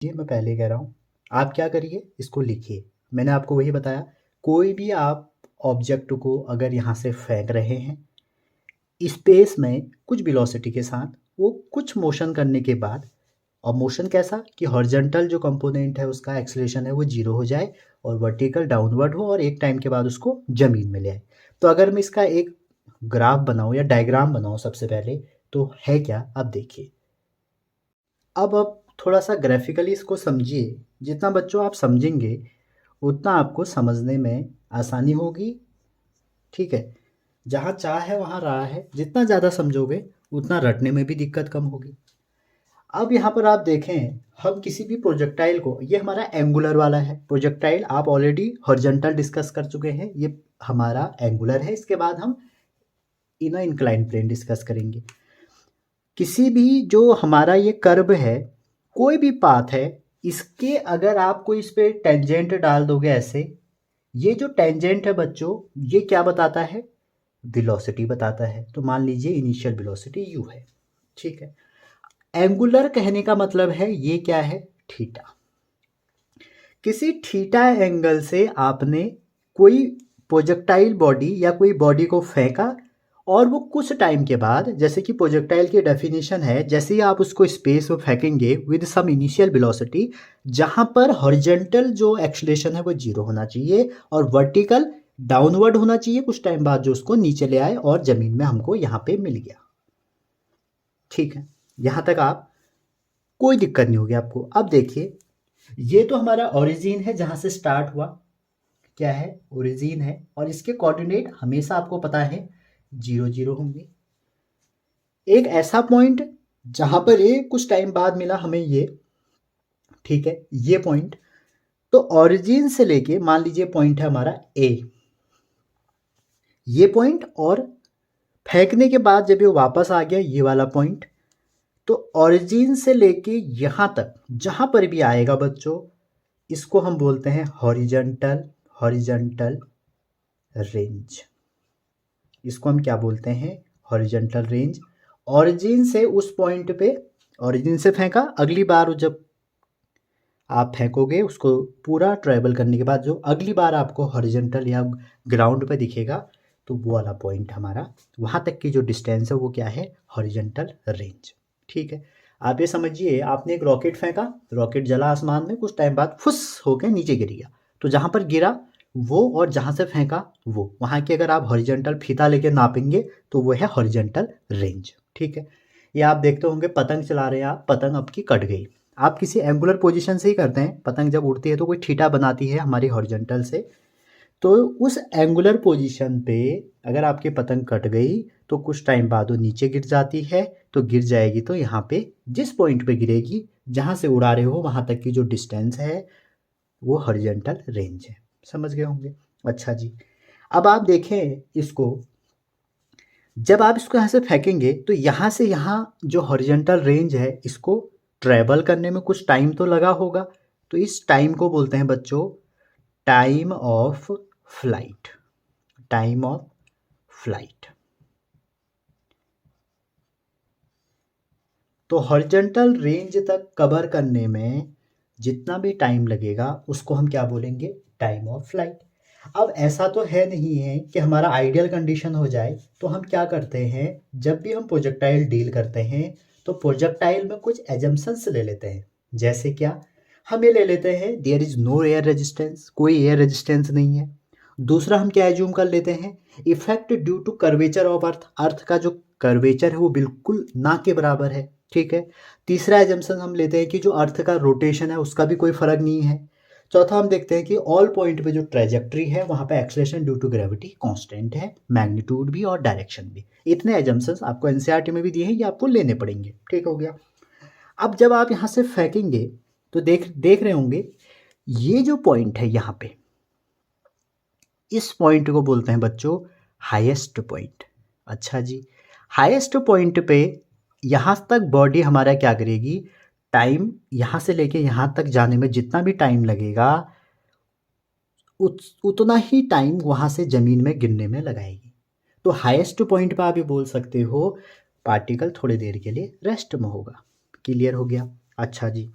ये मैं पहले कह रहा हूँ, आप क्या करिए, इसको लिखिए। मैंने आपको वही बताया, कोई भी आप ऑब्जेक्ट को अगर यहाँ से फेंक रहे हैं स्पेस में कुछ वेलोसिटी के साथ, वो कुछ मोशन करने के बाद, और मोशन कैसा कि हॉरिजॉन्टल जो कंपोनेंट है उसका एक्सेलरेशन है वो जीरो हो जाए और वर्टिकल डाउनवर्ड हो और एक टाइम के बाद उसको ज़मीन में ले आए। तो अगर मैं इसका एक ग्राफ बनाऊँ या डायग्राम बनाऊँ सबसे पहले, तो है क्या, अब देखिए। अब थोड़ा सा ग्राफिकली इसको समझिए। जितना बच्चों आप समझेंगे उतना आपको समझने में आसानी होगी, ठीक है। जहाँ चाह है वहाँ राह है, जितना ज़्यादा समझोगे उतना रटने में भी दिक्कत कम होगी। अब यहाँ पर आप देखें, हम किसी भी प्रोजेक्टाइल को, ये हमारा एंगुलर वाला है प्रोजेक्टाइल, आप ऑलरेडी हॉरिजॉन्टल डिस्कस कर चुके हैं, ये हमारा एंगुलर है। इसके बाद हम इनर इंक्लाइन प्लेन डिस्कस करेंगे। किसी भी जो हमारा ये कर्व है, कोई भी पाथ है, इसके अगर आप कोई इस पे टेंजेंट डाल दोगे ऐसे, ये जो टेंजेंट है बच्चों, ये क्या बताता है, वेलोसिटी बताता है। तो मान लीजिए इनिशियल वेलोसिटी u है, ठीक है। एंगुलर कहने का मतलब है ये क्या है, थीटा। किसी थीटा एंगल से आपने कोई प्रोजेक्टाइल बॉडी या कोई बॉडी को फेंका और वो कुछ टाइम के बाद, जैसे कि प्रोजेक्टाइल की डेफिनेशन है, जैसे ही आप उसको स्पेस में फेंकेंगे विद सम इनिशियल वेलोसिटी, जहाँ पर हॉरिजॉन्टल जो एक्सेलरेशन है वो जीरो होना चाहिए और वर्टिकल डाउनवर्ड होना चाहिए कुछ टाइम बाद, जो उसको नीचे ले आए और ज़मीन में हमको यहाँ पे मिल गया, ठीक है। यहाँ तक आप कोई दिक्कत नहीं होगी आपको। अब देखिए, ये तो हमारा ओरिजिन है जहाँ से स्टार्ट हुआ, क्या है, ओरिजिन है, और इसके कोऑर्डिनेट हमेशा आपको पता है 0 0 होंगे। एक ऐसा पॉइंट जहाँ पर ये कुछ टाइम बाद मिला हमें ये, ठीक है, ये पॉइंट। तो ओरिजिन से लेके मान लीजिए पॉइंट है हमारा ए, ये पॉइंट, और फेंकने के बाद जब ये वापस आ गया ये वाला पॉइंट, तो ओरिजिन से लेके यहाँ तक जहाँ पर भी आएगा बच्चों, इसको हम बोलते हैं हॉरिजॉन्टल हॉरिजॉन्टल रेंज। इसको हम क्या बोलते हैं, हॉरिजॉन्टल रेंज। ओरिजिन से उस पॉइंट पे, ओरिजिन से फेंका, अगली बार जब आप फेंकोगे उसको पूरा ट्रैवल करने के बाद जो अगली बार आपको हॉरिजॉन्टल या ग्राउंड पे दिखेगा, तो वो वाला पॉइंट हमारा, वहाँ तक की जो डिस्टेंस है वो क्या है, हॉरिजॉन्टल रेंज, ठीक है। आप ये समझिए, आपने एक रॉकेट फेंका, रॉकेट जला आसमान में, कुछ टाइम बाद फुस होकर नीचे गिर गया, तो जहाँ पर गिरा वो और जहाँ से फेंका वो, वहाँ की अगर आप हॉरिजॉन्टल फीता लेके नापेंगे तो वो है हॉरिजॉन्टल रेंज, ठीक है। ये आप देखते होंगे, पतंग चला रहे हैं आप, पतंग आपकी कट गई, आप किसी एंगुलर पोजीशन से ही करते हैं। पतंग जब उड़ती है तो कोई थीटा बनाती है हमारी हॉरिजॉन्टल से, तो उस एंगुलर पोजीशन पे अगर आपकी पतंग कट गई तो कुछ टाइम बाद वो नीचे गिर जाती है। तो गिर जाएगी तो यहाँ पे जिस पॉइंट पे गिरेगी, जहाँ से उड़ा रहे हो वहाँ तक की जो डिस्टेंस है वो हॉरिजॉन्टल रेंज है। समझ गए होंगे। अच्छा जी, अब आप देखें इसको, जब आप इसको यहाँ से फेंकेंगे तो यहाँ से यहाँ जो हॉरिजॉन्टल रेंज है, इसको ट्रैवल करने में कुछ टाइम तो लगा होगा, तो इस टाइम को बोलते हैं बच्चों time of flight. Time of flight. तो हॉरिजॉन्टल रेंज तक कवर करने में जितना भी टाइम लगेगा उसको हम क्या बोलेंगे, टाइम ऑफ फ्लाइट। अब ऐसा तो है नहीं है कि हमारा आइडियल कंडीशन हो जाए, तो हम क्या करते हैं, जब भी हम प्रोजेक्टाइल डील करते हैं तो प्रोजेक्टाइल में कुछ एजम्पशंस ले लेते हैं। जैसे क्या, हम ये ले लेते हैं there is no air resistance, कोई एयर रेजिस्टेंस नहीं है। दूसरा हम क्या एज्यूम कर लेते हैं, effect due to curvature of earth, earth का जो कर्वेचर है वो बिल्कुल ना के बराबर है, ठीक है। तीसरा एजम्पशन हम लेते हैं कि जो अर्थ का रोटेशन है उसका भी कोई फर्क नहीं है। चौथा हम देखते हैं कि ऑल पॉइंट पे जो ट्रेजेक्ट्री है वहाँ पे acceleration due to gravity constant है, मैग्नीट्यूड भी और डायरेक्शन भी। इतने एजम्पशंस आपको एनसीईआरटी में भी दिए हैं, ये आपको लेने पड़ेंगे, ठीक हो गया। अब जब आप यहाँ से फेंकेंगे तो देख देख रहे होंगे, ये जो पॉइंट है यहाँ पे, इस पॉइंट को बोलते हैं बच्चों हाईएस्ट पॉइंट। अच्छा जी, हाईएस्ट पॉइंट पे यहाँ तक बॉडी हमारा क्या करेगी, टाइम यहाँ से लेके यहाँ तक जाने में जितना भी टाइम लगेगा उतना ही टाइम वहाँ से ज़मीन में गिरने में लगाएगी। तो हाईएस्ट पॉइंट पे आप ये बोल सकते हो पार्टिकल थोड़ी देर के लिए रेस्ट में होगा। क्लियर हो गया। अच्छा जी,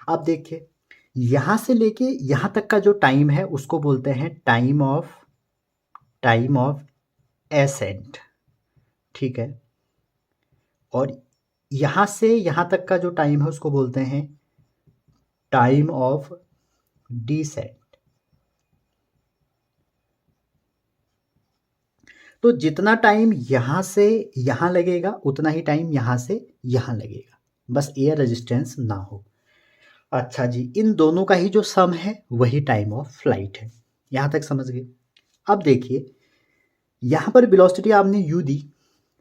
अब देखिए यहाँ से लेके यहाँ तक का जो टाइम है उसको बोलते हैं टाइम ऑफ एसेंट, ठीक है। और यहाँ से यहाँ तक का जो टाइम है उसको बोलते हैं टाइम ऑफ डिसेंट। तो जितना टाइम यहाँ से यहाँ लगेगा उतना ही टाइम यहाँ से यहाँ लगेगा, बस एयर रेजिस्टेंस ना हो। अच्छा जी, इन दोनों का ही जो सम है वही टाइम ऑफ फ्लाइट है। यहाँ तक समझ गए। अब देखिए यहाँ पर वेलोसिटी आपने u दी,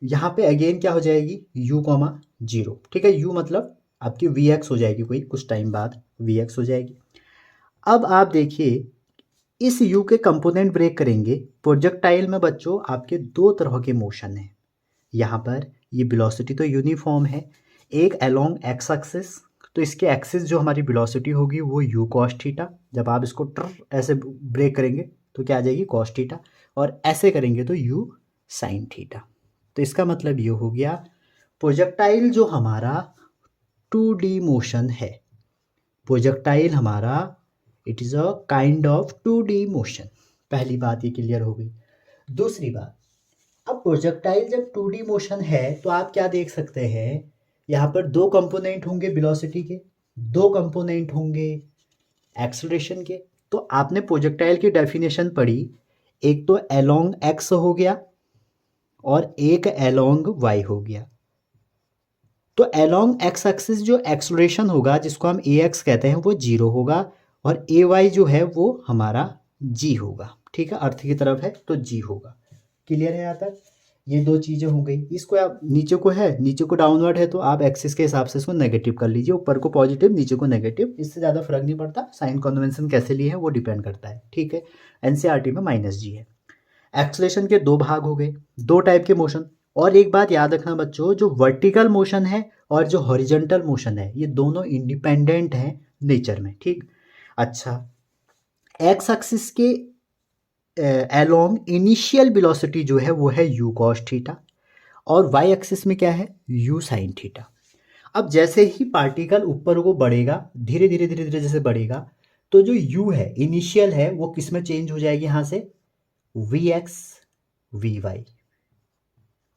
यहाँ पे अगेन क्या हो जाएगी u,0, ठीक है। u मतलब आपकी vx हो जाएगी, कोई कुछ टाइम बाद vx हो जाएगी। अब आप देखिए इस u के कंपोनेंट ब्रेक करेंगे। प्रोजेक्टाइल में बच्चों आपके दो तरह के मोशन हैं। यहाँ पर ये वेलोसिटी तो यूनिफॉर्म है, एक अलोंग एक्स एक्सिस, तो इसके एक्सिस जो हमारी वेलोसिटी होगी वो u cos थीटा। जब आप इसको ऐसे ब्रेक करेंगे तो क्या आ जाएगी cos थीटा, और ऐसे करेंगे तो u sin थीटा। तो इसका मतलब ये हो गया प्रोजेक्टाइल जो हमारा 2D मोशन है, प्रोजेक्टाइल हमारा it is a kind of 2D motion. पहली बात ये क्लियर हो गई। दूसरी बात, अब प्रोजेक्टाइल जब 2D मोशन है तो आप क्या देख सकते हैं, यहाँ पर दो कंपोनेंट होंगे वेलोसिटी के, दो कंपोनेंट होंगे एक्सेलरेशन के। तो आपने प्रोजेक्टाइल की डेफिनेशन पढ़ी, एक तो अलोंग एक्स हो गया और एक अलोंग वाई हो गया। तो अलोंग एक्स एक्सिस जो एक्सेलरेशन होगा जिसको हम ए एक्स कहते हैं वो 0 होगा, और ए वाई जो है वो हमारा जी होगा, ठीक है। अर्थ की तरफ है तो जी होगा। क्लियर है यहाँ तक? ये दो चीज़ें हो गई। इसको आप नीचे को है, नीचे को डाउनवर्ड है तो आप एक्सिस के हिसाब से इसको नेगेटिव कर लीजिए, ऊपर को पॉजिटिव नीचे को नेगेटिव, इससे ज़्यादा फर्क नहीं पड़ता। साइन कन्वेंशन कैसे लिए हैं वो डिपेंड करता है, ठीक है। एनसीईआरटी में -g है। एक्सेलरेशन के दो भाग हो गए, दो टाइप के मोशन। और एक बात याद रखना बच्चों, जो वर्टिकल मोशन है और जो हॉरिजॉन्टल मोशन है ये दोनों इंडिपेंडेंट हैं नेचर में, ठीक। अच्छा, एक्स एक्सिस के अलोंग इनिशियल वेलोसिटी जो है वो है u cos थीटा, और y एक्सिस में क्या है u sin थीटा। अब जैसे ही पार्टिकल ऊपर को बढ़ेगा, धीरे धीरे धीरे धीरे जैसे बढ़ेगा, तो जो u है इनिशियल है वो किस में चेंज हो जाएगी, यहाँ से vx vy।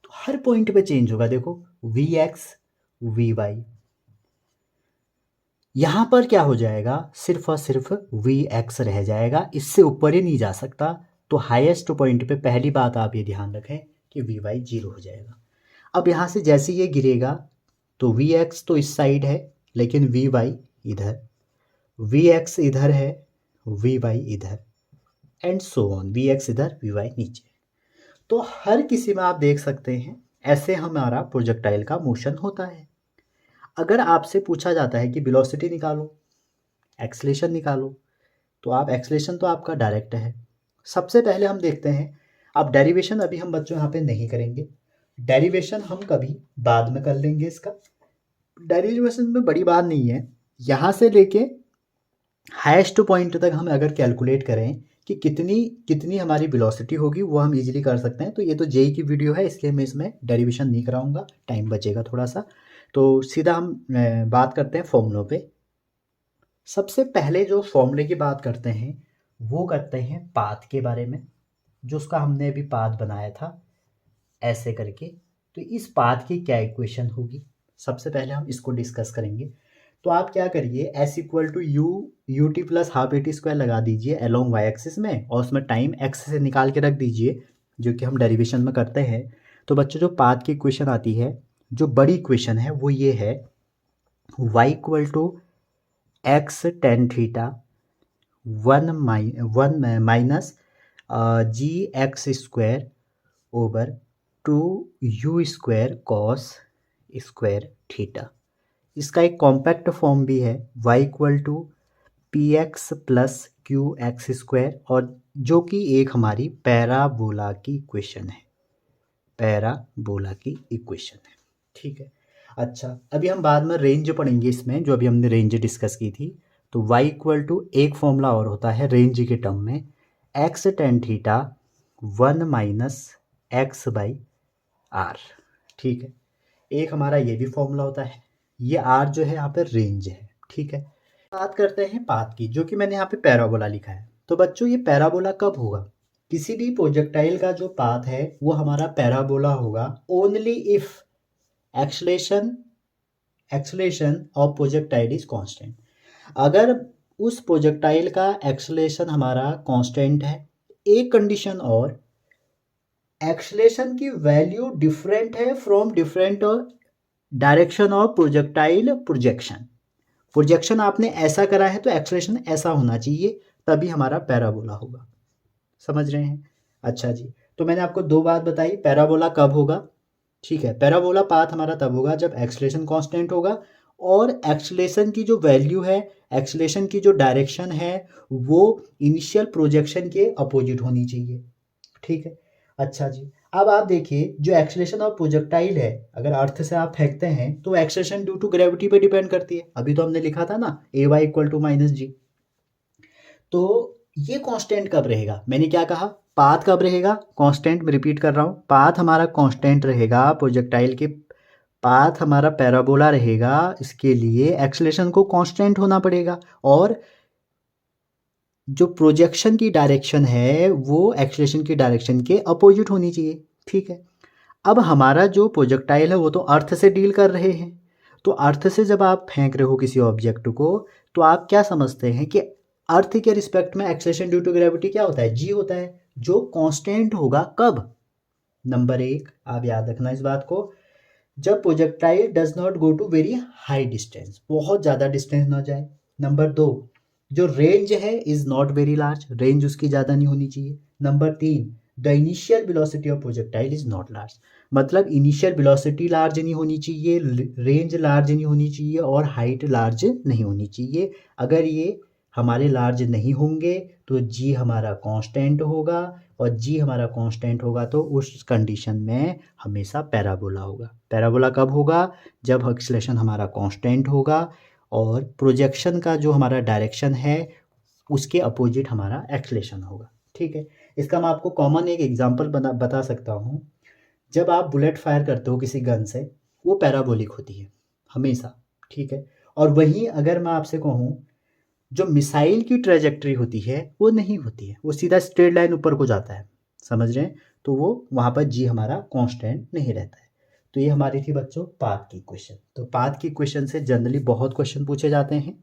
तो हर पॉइंट पे चेंज होगा, देखो vx vy। यहाँ पर क्या हो जाएगा, सिर्फ और सिर्फ vx रह जाएगा, इससे ऊपर ही नहीं जा सकता। तो हाईएस्ट पॉइंट पे पहली बात आप ये ध्यान रखें कि vy 0 हो जाएगा। अब यहाँ से जैसे ये गिरेगा तो vx तो इस साइड है लेकिन vy इधर, vx इधर है vy इधर, एंड सो ऑन, vx इधर vy नीचे। तो हर किसी में आप देख सकते हैं ऐसे हमारा प्रोजेक्टाइल का मोशन होता है। अगर आपसे पूछा जाता है कि वेलोसिटी निकालो, एक्सेलरेशन निकालो, तो आप एक्सेलरेशन तो आपका डायरेक्ट है। सबसे पहले हम देखते हैं, अब डेरिवेशन अभी हम बच्चों यहाँ पे नहीं करेंगे, डेरिवेशन हम कभी बाद में कर लेंगे। इसका डेरिवेशन में बड़ी बात नहीं है, यहाँ से लेके हाईएस्ट पॉइंट तक हम अगर कैलकुलेट करें कि कितनी कितनी हमारी वेलोसिटी होगी वो हम इजीली कर सकते हैं। तो ये तो जेई की वीडियो है इसलिए मैं इसमें डेरिवेशन नहीं कराऊंगा, टाइम बचेगा थोड़ा सा। तो सीधा हम बात करते हैं फॉर्मूलों पे। सबसे पहले जो फॉर्मूले की बात करते हैं वो करते हैं पाथ के बारे में, जो उसका हमने अभी पाथ बनाया था ऐसे करके। तो इस पाथ की क्या इक्वेशन होगी, सबसे पहले हम इसको डिस्कस करेंगे। तो आप क्या करिए, s equal to u t plus half a t square लगा दीजिए अलोंग वाई एक्सिस में, और उसमें टाइम x से निकाल के रख दीजिए जो कि हम डेरिवेशन में करते हैं। तो बच्चों जो पाथ की इक्वेशन आती है, जो बड़ी इक्वेशन है वो ये है, y equal to x tan theta one minus g x square over 2u square cos square theta. इसका एक कॉम्पैक्ट फॉर्म भी है, y equal to p x plus q x square, और जो कि एक हमारी पैराबोला की इक्वेशन है, पैराबोला की इक्वेशन है, ठीक है। अच्छा, अभी हम बाद में रेंज पढ़ेंगे इसमें, जो अभी हमने रेंज डिस्कस की थी। तो y इक्वल टू एक फॉर्मूला और होता है रेंज के टर्म में, x tan theta one minus x by R, ठीक है। एक हमारा ये भी फॉर्मूला होता है, ये आर जो है यहाँ पर रेंज है, ठीक है। बात करते हैं पाथ की, जो कि मैंने यहाँ पे पैराबोला लिखा है। तो बच्चों ये पैराबोला कब होगा? किसी भी प्रोजेक्टाइल का जो पाथ है वो हमारा पैराबोला होगा only if acceleration of projectile is constant. अगर उस प्रोजेक्टाइल का एक्सलेशन हमारा कांस्टेंट है, एक कंडीशन और, एक्सलेशन की वैल्यू डिफरेंट है from different direction of projectile projection आपने ऐसा करा है तो एक्सलेशन ऐसा होना चाहिए, तभी हमारा पैराबोला होगा। समझ रहे हैं? अच्छा जी, तो मैंने आपको दो बात बताई, पैराबोला कब होगा। ठीक है, पैराबोला पाथ हमारा तब होगा जब एक्सलेशन कांस्टेंट होगा और एक्सलेशन की जो वैल्यू है, एक्सलेशन की जो डायरेक्शन है वो इनिशियल प्रोजेक्शन के अपोजिट होनी चाहिए। ठीक है, अच्छा जी, अब आप देखिए जो एक्सलेशन ऑफ प्रोजेक्टाइल है, अगर अर्थ से आप फेंकते हैं तो एक्सलेशन ड्यू टू ग्रेविटी पे डिपेंड करती है। अभी तो हमने लिखा था ना ay इक्वल टू माइनस जी। तो ये कांस्टेंट कब रहेगा? मैंने क्या कहा, पाथ कब रहेगा कांस्टेंट। मैं रिपीट कर रहा हूँ, पाथ हमारा कांस्टेंट रहेगा प्रोजेक्टाइल के, पाथ हमारा पैराबोला रहेगा, इसके लिए एक्सलेशन को कांस्टेंट होना पड़ेगा और जो प्रोजेक्शन की डायरेक्शन है वो एक्सलेशन की डायरेक्शन के अपोजिट होनी चाहिए। ठीक है, अब हमारा जो प्रोजेक्टाइल है वो तो अर्थ से डील कर रहे हैं, तो अर्थ से जब आप फेंक रहे हो किसी ऑब्जेक्ट को तो आप क्या समझते हैं कि अर्थ के रिस्पेक्ट में एक्सलेशन ड्यू टू ग्रेविटी क्या होता है, जी होता है, जो कांस्टेंट होगा कब? नंबर एक, आप याद रखना इस बात को, जब projectile does not go to very high distance, बहुत ज़्यादा डिस्टेंस ना जाए। नंबर दो, जो रेंज है is not very large, range उसकी ज़्यादा नहीं होनी चाहिए। नंबर तीन, the initial velocity of projectile is not large, मतलब इनिशियल वेलोसिटी लार्ज नहीं होनी चाहिए, रेंज लार्ज नहीं होनी चाहिए और हाइट लार्ज नहीं होनी चाहिए। अगर ये हमारे लार्ज नहीं होंगे तो जी हमारा कांस्टेंट होगा, और जी हमारा कांस्टेंट होगा तो उस कंडीशन में हमेशा पैराबोला होगा। पैराबोला कब होगा? जब एक्सलेशन हमारा कांस्टेंट होगा और प्रोजेक्शन का जो हमारा डायरेक्शन है उसके अपोजिट हमारा एक्सलेशन होगा। ठीक है, इसका मैं आपको कॉमन एक एग्जांपल बता सकता हूँ। जब आप बुलेट फायर करते हो किसी गन से, वो पैराबोलिक होती है हमेशा। ठीक है, और वहीं अगर मैं आपसे कहूँ जो मिसाइल की ट्रेजेक्ट्री होती है वो नहीं होती है, वो सीधा स्ट्रेट लाइन ऊपर को जाता है। समझ रहे हैं? तो वो वहाँ पर जी हमारा कांस्टेंट नहीं रहता है। तो ये हमारी थी बच्चों पाथ की क्वेश्चन। तो पाथ की क्वेश्चन से जनरली बहुत क्वेश्चन पूछे जाते हैं,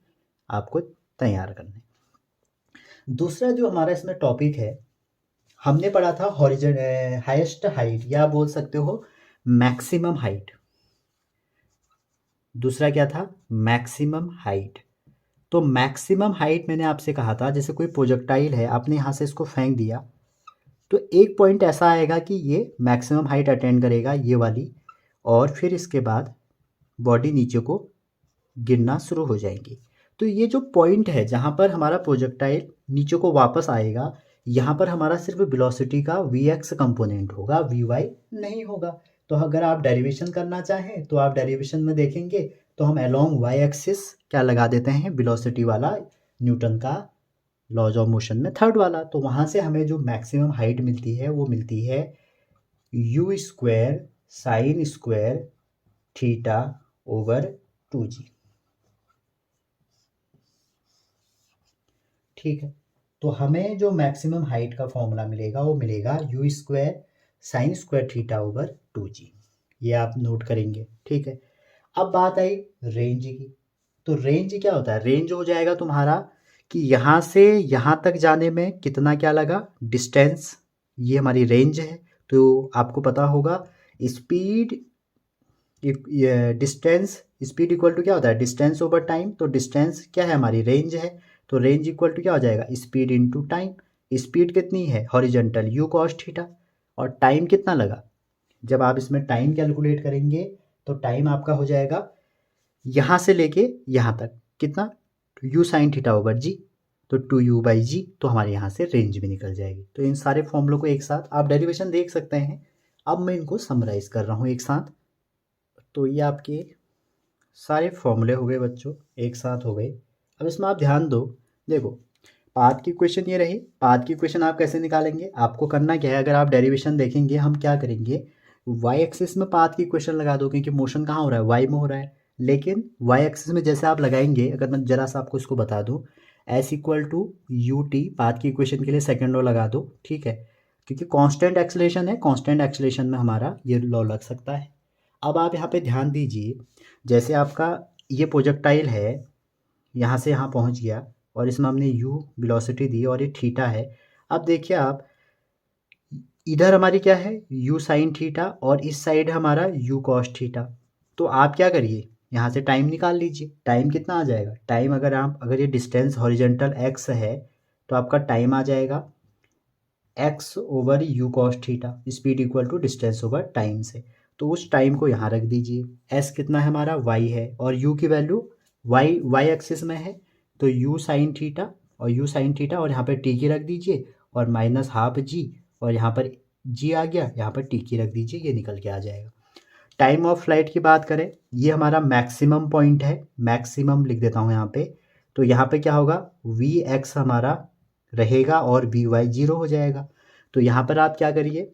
आपको तैयार करने। दूसरा जो हमारा इसमें टॉपिक है, हमने पढ़ा था हॉरिजॉन्टल हाईएस्ट हाइट, या बोल सकते हो मैक्सिमम हाइट। दूसरा क्या था? Maximum height. तो मैक्सिमम हाइट मैंने आपसे कहा था, जैसे कोई प्रोजेक्टाइल है, आपने यहाँ से इसको फेंक दिया तो एक पॉइंट ऐसा आएगा कि ये मैक्सिमम हाइट अटेंड करेगा, ये वाली, और फिर इसके बाद बॉडी नीचे को गिरना शुरू हो जाएंगी। तो ये जो पॉइंट है जहाँ पर हमारा प्रोजेक्टाइल नीचे को वापस आएगा, यहाँ पर हमारा सिर्फ वेलोसिटी का vx कंपोनेंट होगा, vy नहीं होगा। तो अगर आप डेरिवेशन करना चाहें तो आप डेरिवेशन में देखेंगे तो हम अलोंग y एक्सिस क्या लगा देते हैं, वेलोसिटी वाला, न्यूटन का लॉज ऑफ मोशन में थर्ड वाला। तो वहाँ से हमें जो मैक्सिमम हाइट मिलती है वो मिलती है u square sine square theta over 2g। ठीक है, तो हमें जो मैक्सिमम हाइट का फॉर्मूला मिलेगा वो मिलेगा u square sine square theta over 2g। ये आप नोट करेंगे। ठीक है, अब बात आई रेंज की। तो रेंज क्या होता है? रेंज हो जाएगा तुम्हारा कि यहाँ से यहाँ तक जाने में कितना क्या लगा, डिस्टेंस, ये हमारी रेंज है। तो आपको पता होगा speed, distance, speed equal to क्या होता है, डिस्टेंस ओवर टाइम। तो डिस्टेंस क्या है, हमारी रेंज है, तो रेंज इक्वल टू क्या हो जाएगा, स्पीड इनटू टाइम। स्पीड कितनी है, हॉरिजॉन्टल u cos थीटा, और टाइम कितना लगा, जब आप इसमें टाइम कैलकुलेट करेंगे तो टाइम आपका हो जाएगा यहाँ से लेके यहाँ तक कितना, u साइन थीटा ओवर जी, तो 2u/g। तो हमारे यहाँ से रेंज भी निकल जाएगी। तो इन सारे फॉर्मूलों को एक साथ आप डेरिवेशन देख सकते हैं। अब मैं इनको समराइज कर रहा हूँ एक साथ। तो ये आपके सारे फॉर्मूले हो गए बच्चों, एक साथ हो गए। अब इसमें आप ध्यान दो, देखो पाथ की क्वेश्चन ये रही। पाथ की क्वेश्चन आप कैसे निकालेंगे, आपको करना क्या है, अगर आप डेरिवेशन देखेंगे हम क्या करेंगे, वाई एक्सिस में पाथ की क्वेश्चन लगा दो, क्योंकि मोशन कहाँ हो रहा है, वाई में हो रहा है। लेकिन वाई एक्सिस में जैसे आप लगाएंगे, अगर मैं जरा सा आपको इसको बता दूं, s equal to u t, path की इक्वेशन के लिए सेकेंड लॉ लगा दो, ठीक है, क्योंकि कांस्टेंट एक्सेलेरेशन है, कांस्टेंट एक्सेलेरेशन में हमारा ये लॉ लग सकता है। अब आप यहाँ पे ध्यान दीजिए, जैसे आपका ये प्रोजेक्टाइल है, यहाँ से यहाँ पहुँच गया और इसमें हमने यू वेलोसिटी दी और ये थीटा है। अब देखिए आप, इधर हमारी क्या है, यू साइन थीटा, और इस साइड हमारा यू कॉस थीटा। तो आप क्या करिए, यहाँ से टाइम निकाल लीजिए। टाइम कितना आ जाएगा, टाइम अगर ये डिस्टेंस हॉरिजेंटल एक्स है तो आपका टाइम आ जाएगा x over u cos theta, speed equal to distance over time से। तो उस टाइम को यहाँ रख दीजिए। एस कितना है हमारा, वाई है, और यू की वैल्यू वाई एक्सिस में है, तो यू साइन थीटा और यहाँ पर टी की रख दीजिए, और माइनस हाफ जी, और यहाँ पर जी आ गया, यहाँ पर टी की रख दीजिए, ये निकल के आ जाएगा। टाइम ऑफ फ्लाइट की बात करें, ये हमारा मैक्सिमम पॉइंट है, मैक्सिमम लिख देता हूँ यहाँ पे। तो यहाँ पे क्या होगा, वी एक्स हमारा रहेगा और वी वाई जीरो हो जाएगा। तो यहाँ पर आप क्या करिए,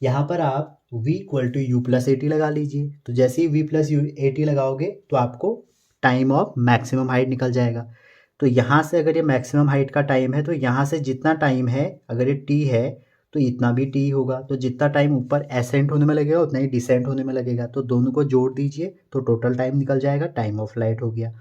यहाँ पर आप v equal to u plus a t लगा लीजिए। तो जैसे ही v plus u a t लगाओगे तो आपको टाइम ऑफ मैक्सिमम हाइट निकल जाएगा। तो यहाँ से अगर ये मैक्सिमम हाइट का टाइम है तो यहाँ से जितना टाइम है, अगर ये t है तो इतना भी t होगा। तो जितना टाइम ऊपर एसेंट होने में लगेगा उतना ही डिसेंट होने में लगेगा। तो दोनों को जोड़ दीजिए तो टोटल टाइम निकल जाएगा, टाइम ऑफ फ्लाइट हो गया।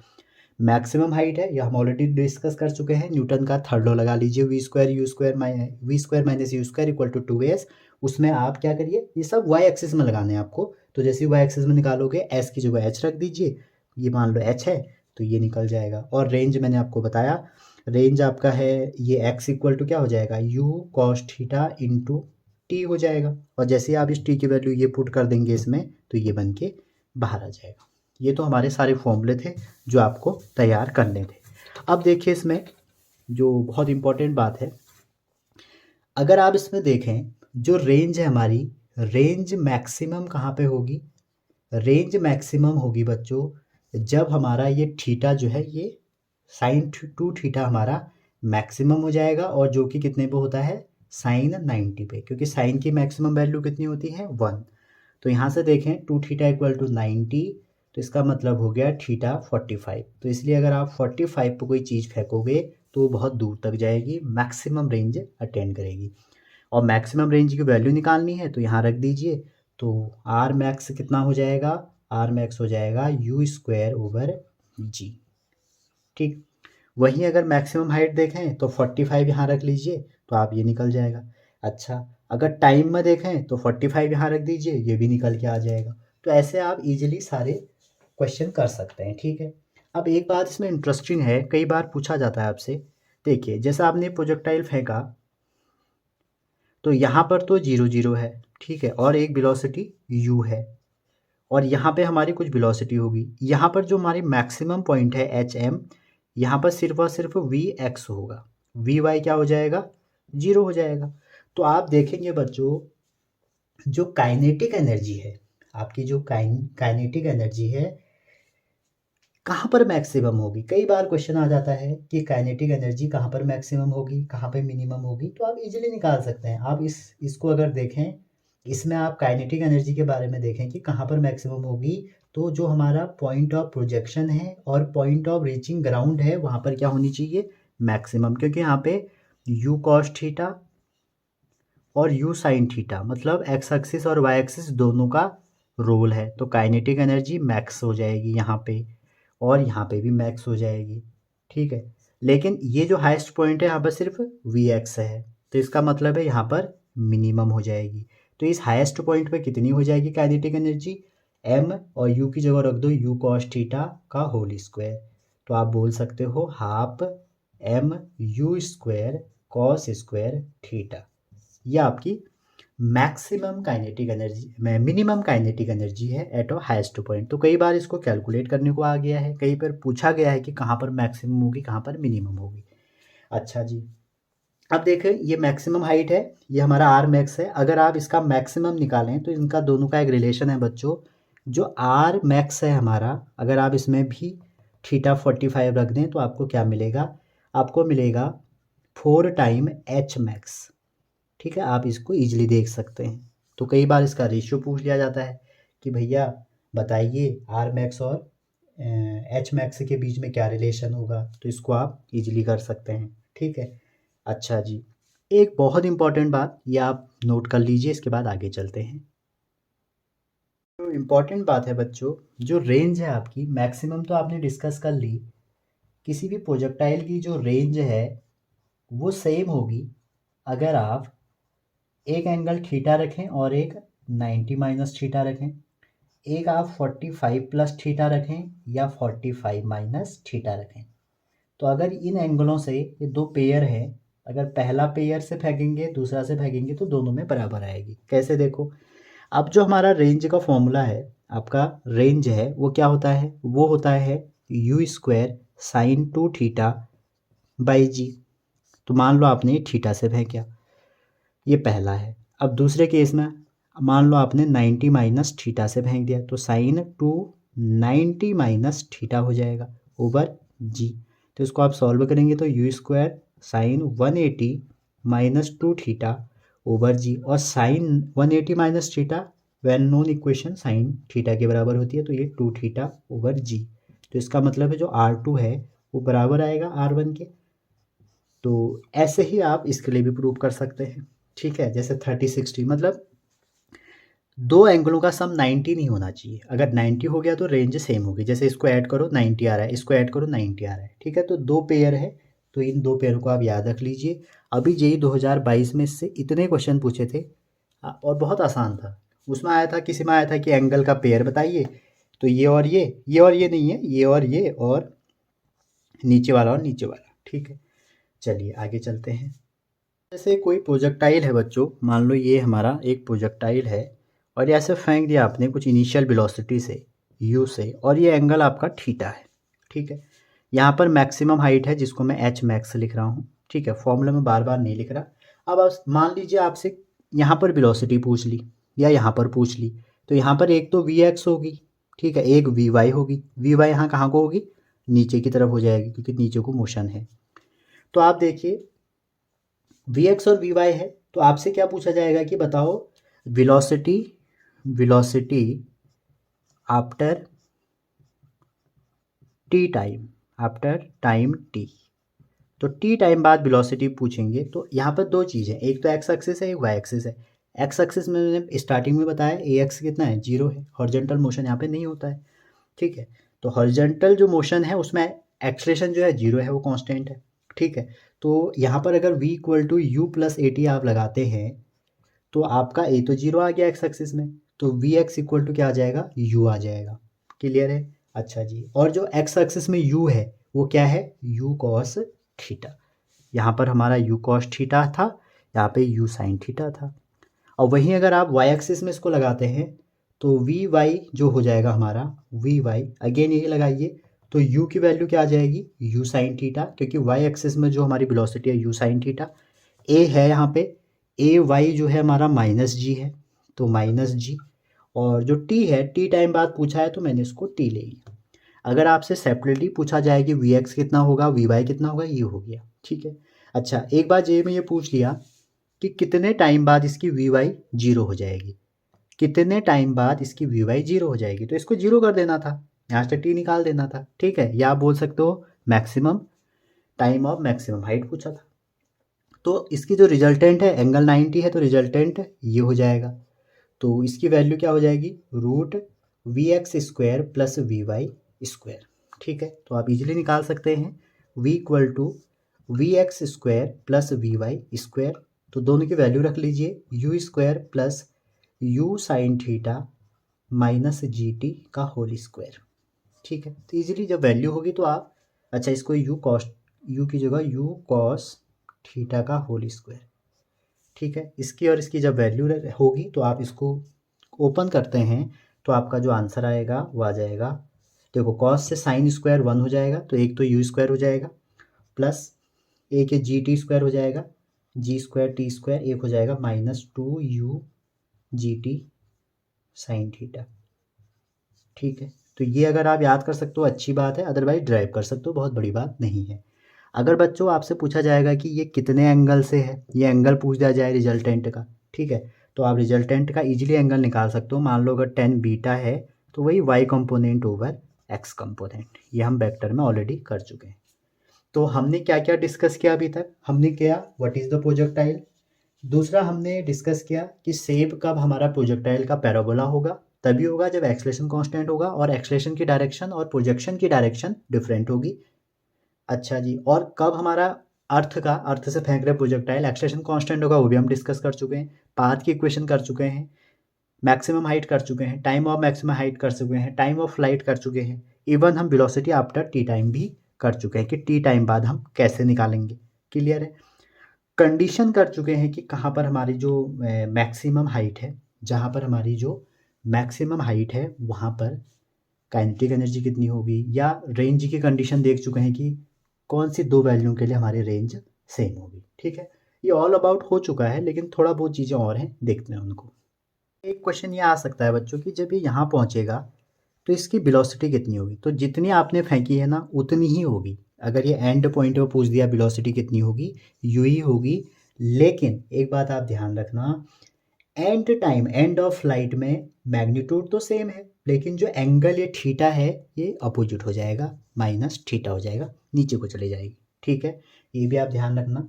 मैक्सिमम हाइट है, यह हम ऑलरेडी डिस्कस कर चुके हैं, न्यूटन का थर्ड लॉ लगा लीजिए, v square minus u square equal to 2s। उसमें आप क्या करिए, ये सब वाई एक्सिस में लगाने हैं आपको। तो जैसे वाई एक्सिस में निकालोगे, एस की जगह एच रख दीजिए, ये मान लो एच है तो ये निकल जाएगा। और रेंज मैंने आपको बताया, रेंज आपका है ये एक्स इक्वल टू क्या हो जाएगा, you cos theta into T हो जाएगा। और जैसे आप इस टी की वैल्यू ये पुट कर देंगे इसमें, तो ये बन के बाहर आ जाएगा। ये तो हमारे सारे फॉर्मूले थे जो आपको तैयार करने थे। अब देखिए इसमें जो बहुत इम्पोर्टेंट बात है, अगर आप इसमें देखें जो रेंज है हमारी, रेंज मैक्सिमम कहाँ पे होगी, रेंज मैक्सिमम होगी बच्चों जब हमारा ये थीटा जो है, ये साइन टू थीटा हमारा मैक्सिमम हो जाएगा, और जो कि कितने पे होता है, साइन 90 पे, क्योंकि साइन की मैक्सिमम वैल्यू कितनी होती है, 1। तो यहाँ से देखें 2 थीटा इक्वल टू 90, तो इसका मतलब हो गया थीटा 45। तो इसलिए अगर आप 45 पे कोई चीज़ फेंकोगे तो वो बहुत दूर तक जाएगी, मैक्सिमम रेंज अटेंड करेगी। और मैक्सिमम रेंज की वैल्यू निकालनी है तो यहाँ रख दीजिए। तो आर मैक्स कितना हो जाएगा, आर मैक्स हो जाएगा यू स्क्वायर ओवर जी। ठीक, वहीं अगर मैक्सिमम हाइट देखें तो 45 यहाँ रख लीजिए, तो आप ये निकल जाएगा। अच्छा, अगर टाइम में देखें तो 45 यहाँ रख दीजिए, ये भी निकल के आ जाएगा। तो ऐसे आप इजीली सारे क्वेश्चन कर सकते हैं, ठीक है। अब एक बात इसमें इंटरेस्टिंग है, कई बार पूछा जाता है आपसे, देखिए जैसा आपने प्रोजेक्टाइल फेंका तो यहाँ पर तो 0 0 है, ठीक है, और एक वेलोसिटी u है, और यहाँ पे हमारी कुछ वेलोसिटी होगी। यहाँ पर जो हमारी मैक्सिमम पॉइंट है एच एम, यहाँ पर सिर्फ और सिर्फ वी एक्स होगा, वी वाई क्या हो जाएगा, 0 हो जाएगा। तो आप देखेंगे बच्चों, जो काइनेटिक एनर्जी है आपकी, जो काइनेटिक एनर्जी है कहाँ पर मैक्सिमम होगी। कई बार क्वेश्चन आ जाता है कि काइनेटिक एनर्जी कहाँ पर मैक्सिमम होगी, कहाँ पर मिनिमम होगी, तो आप इजीली निकाल सकते हैं। आप इसको अगर देखें, इसमें आप काइनेटिक एनर्जी के बारे में देखें कि कहाँ पर मैक्सिमम होगी, तो जो हमारा पॉइंट ऑफ प्रोजेक्शन है और पॉइंट ऑफ रीचिंग ग्राउंड है वहाँ पर क्या होनी चाहिए, मैक्सिमम, क्योंकि यहाँ पे यू कॉस थीटा और यू साइन थीटा मतलब एक्स एक्सिस और वाई एक्सिस दोनों का रोल है। तो काइनेटिक एनर्जी मैक्स हो जाएगी यहाँ पे, और यहाँ पे भी मैक्स हो जाएगी, ठीक है। लेकिन ये जो हाईएस्ट पॉइंट है यहाँ पर सिर्फ वी एक्स है, तो इसका मतलब है यहाँ पर मिनिमम हो जाएगी। तो इस हाईएस्ट पॉइंट पे कितनी हो जाएगी काइनेटिक एनर्जी, एम, और यू की जगह रख दो यू कॉस थीटा का होल स्क्वायर। तो आप बोल सकते हो half m u square cos square theta. यह आपकी मैक्सिमम काइनेटिक एनर्जी में मिनिमम काइनेटिक एनर्जी है एट अ हाईएस्ट पॉइंट। तो कई बार इसको कैलकुलेट करने को आ गया है, कहीं पर पूछा गया है कि कहाँ पर मैक्सिमम होगी, कहाँ पर मिनिमम होगी। अच्छा जी, अब देखें ये मैक्सिमम हाइट है, ये हमारा आर मैक्स है। अगर आप इसका मैक्सिमम निकालें तो इनका दोनों का एक रिलेशन है बच्चों। जो आर मैक्स है हमारा, अगर आप इसमें भी थीटा 45 रख दें तो आपको क्या मिलेगा, आपको मिलेगा 4 टाइम एच मैक्स, ठीक है। आप इसको ईजिली देख सकते हैं। तो कई बार इसका रेशियो पूछ लिया जाता है कि भैया बताइए आर मैक्स और एच मैक्स के बीच में क्या रिलेशन होगा, तो इसको आप इजीली कर सकते हैं। ठीक है, अच्छा जी, एक बहुत इंपॉर्टेंट बात ये आप नोट कर लीजिए, इसके बाद आगे चलते हैं। जो इम्पॉर्टेंट बात है बच्चों, जो रेंज है आपकी मैक्सिमम तो आपने डिस्कस कर ली। किसी भी प्रोजेक्टाइल की जो रेंज है वो सेम होगी अगर आप एक एंगल थीटा रखें और एक 90 माइनस थीटा रखें, एक आप 45 प्लस थीटा रखें या 45 माइनस थीटा रखें। तो अगर इन एंगलों से ये दो पेयर है, अगर पहला पेयर से फेंकेंगे दूसरा से फेंकेंगे तो दोनों में बराबर आएगी। कैसे देखो, अब जो हमारा रेंज का फॉर्मूला है, आपका रेंज है वो क्या होता है, वो होता है u square sine 2 theta by g. तो मान लो आपने थीटा से फेंका, ये पहला है। अब दूसरे केस में मान लो आपने 90 माइनस थीटा से फेंक दिया, तो साइन 2 90 माइनस थीटा हो जाएगा ओवर जी। तो इसको आप सॉल्व करेंगे तो u square sine 180 minus 2 theta over g, और sine 180 minus theta well known equation sine theta के बराबर होती है, तो ये 2 थीटा ओवर जी। तो इसका मतलब है जो R2 है वो बराबर आएगा R1 के। तो ऐसे ही आप इसके लिए भी प्रूव कर सकते हैं। ठीक है, जैसे 30-60 मतलब दो एंगलों का सम 90 नहीं होना चाहिए। अगर 90 हो गया तो रेंज सेम होगी। जैसे इसको ऐड करो 90 आ रहा है, इसको ऐड करो 90 आ रहा है। ठीक है, तो दो पेयर है, तो इन दो पेयर को आप याद रख लीजिए। अभी जेईई 2022 में इससे इतने क्वेश्चन पूछे थे और बहुत आसान था। उसमें आया था, किसी में आया था कि एंगल का पेयर बताइए, तो ये और ये नहीं है, ये और नीचे वाला और नीचे वाला। ठीक है, चलिए आगे चलते हैं। जैसे कोई प्रोजेक्टाइल है बच्चों, मान लो ये हमारा एक प्रोजेक्टाइल है और ये ऐसे फेंक दिया आपने कुछ इनिशियल वेलोसिटी से यू से, और ये एंगल आपका थीटा है। ठीक है, यहाँ पर मैक्सिमम हाइट है जिसको मैं एच मैक्स लिख रहा हूँ। ठीक है, फॉर्मूला में बार बार नहीं लिख रहा। अब आप मान लीजिए आपसे यहाँ पर वेलोसिटी पूछ ली या यहाँ पर पूछ ली, तो यहाँ पर एक तो वी एक्स होगी, ठीक है, एक वी वाई होगी। वी वाई यहाँ कहाँ को होगी, नीचे की तरफ हो जाएगी क्योंकि नीचे को मोशन है। तो आप देखिए वी एक्स और वी वाई है, तो आपसे क्या पूछा जाएगा कि बताओ velocity velocity after T time, after time T. तो टी टाइम बाद वेलोसिटी पूछेंगे, तो यहाँ पर दो चीज़ें, एक तो एक्स एक्सिस है, एक वाई एक्सिस है। एक्स एक्सिस में मैंने स्टार्टिंग में बताया ए एक्स कितना है, 0 है। हॉरिजॉन्टल मोशन यहाँ पे नहीं होता है। ठीक है, तो हॉरिजॉन्टल जो मोशन है उसमें एक्सलेशन जो है 0 है, वो कांस्टेंट है। ठीक है, तो यहाँ पर अगर v equal to u plus a t आप लगाते हैं तो आपका ए तो 0 आ गया एक्स एक्सिस में, तो वी एक्स इक्वल टू क्या आ जाएगा, यू आ जाएगा। क्लियर है, अच्छा जी। और जो एक्स एक्सिस में यू है वो क्या है, यू कॉस थीटा। यहाँ पर हमारा यू कॉस थीटा था, यहाँ पे यू साइन थीटा था। और वहीं अगर आप वाई एक्सिस में इसको लगाते हैं तो वी वाई जो हो जाएगा हमारा, वी वाई अगेन ये लगाइए तो यू की वैल्यू क्या आ जाएगी, यू साइन थीटा, क्योंकि वाई एक्सिस में जो हमारी वेलोसिटी है यू साइन थीटा। ए है यहाँ पे, ए वाई जो है हमारा माइनस जी है, तो माइनस जी। और जो टी है, टी टाइम बाद पूछा है तो मैंने इसको टी ले लिया। अगर आपसे सेपरेटली पूछा जाए कि वी एक्स कितना होगा, वी वाई कितना होगा, ये हो गया। ठीक है, अच्छा एक बार जे में ये पूछ लिया कि कितने टाइम बाद इसकी वी वाई जीरो हो जाएगी, कितने टाइम बाद इसकी वी वाई जीरो हो जाएगी, तो इसको जीरो कर देना था, यहाँ से टी निकाल देना था। ठीक है, या आप बोल सकते हो maximum time of maximum height पूछा था। तो इसकी जो रिजल्टेंट है एंगल 90 है, तो रिजल्टेंट ये हो जाएगा। तो इसकी वैल्यू क्या हो जाएगी, root v x square plus v y square. ठीक है, तो आप इजीली निकाल सकते हैं v equal to v x square plus v y square. तो दोनों की वैल्यू रख लीजिए, u square plus u sine theta minus g t का होल स्क्वायर। ठीक है, तो इजीली जब वैल्यू होगी तो आप, अच्छा इसको यू कॉस, यू की जगह यू कॉस थीटा का होल स्क्वायर। ठीक है, इसकी और इसकी जब वैल्यू होगी तो आप इसको ओपन करते हैं तो आपका जो आंसर आएगा वो आ जाएगा, देखो कॉस से साइन स्क्वायर 1 हो जाएगा, तो एक तो यू स्क्वायर हो जाएगा, प्लस एक है जी टी स्क्वायर हो जाएगा, जी स्क्वायर टी स्क्वायर एक हो जाएगा minus 2 you G T sine theta. ठीक है, तो ये अगर आप याद कर सकते हो अच्छी बात है, अदरवाइज ड्राइव कर सकते हो, बहुत बड़ी बात नहीं है। अगर बच्चों आपसे पूछा जाएगा कि ये कितने एंगल से है, ये एंगल पूछ दिया जाए रिजल्टेंट का, ठीक है, तो आप रिजल्टेंट का इजीली एंगल निकाल सकते हो। मान लो अगर 10 बीटा है तो वही y component over x component, ये हम वेक्टर में ऑलरेडी कर चुके हैं। तो हमने क्या क्या डिस्कस किया अभी तक? हमने किया व्हाट इज़ द प्रोजेक्टाइल, दूसरा हमने डिस्कस किया कि शेप कब हमारा प्रोजेक्टाइल का पैराबोला होगा, तभी होगा जब एक्सलेशन कांस्टेंट होगा और एक्सलेशन की डायरेक्शन और प्रोजेक्शन की डायरेक्शन डिफरेंट होगी। अच्छा जी, और कब हमारा अर्थ से फेंक रहे प्रोजेक्टाइल एक्सलेशन कांस्टेंट होगा, वो भी हम डिस्कस कर चुके हैं। पाथ की इक्वेशन कर चुके हैं, मैक्सिमम हाइट कर चुके हैं, टाइम ऑफ मैक्सिमम हाइट कर चुके हैं, टाइम ऑफ फ्लाइट कर चुके हैं, इवन हम वेलोसिटी आफ्टर टी टाइम भी कर चुके हैं कि टी टाइम बाद हम कैसे निकालेंगे। क्लियर है? कंडीशन कर चुके हैं कि कहाँ पर हमारी जो मैक्सिमम हाइट है, जहाँ पर हमारी जो मैक्सिमम हाइट है वहाँ पर काइनेटिक एनर्जी कितनी होगी, या रेंज की कंडीशन देख चुके हैं कि कौन सी दो वैल्यू के लिए हमारी रेंज सेम होगी। ठीक है, ये ऑल अबाउट हो चुका है, लेकिन थोड़ा बहुत चीज़ें और हैं, देखते हैं उनको। एक क्वेश्चन ये आ सकता है बच्चों कि जब ये यहाँ पहुँचेगा तो इसकी वेलोसिटी कितनी होगी? तो जितनी आपने फेंकी है ना उतनी ही होगी। अगर ये एंड पॉइंट पे पूछ दिया वेलोसिटी कितनी होगी, यू ही होगी। लेकिन एक बात आप ध्यान रखना, and time, end of flight में मैग्नीट्यूड तो सेम है, लेकिन जो एंगल ये थीटा है ये अपोजिट हो जाएगा, माइनस थीटा हो जाएगा, नीचे को चले जाएगी। ठीक है, ये भी आप ध्यान रखना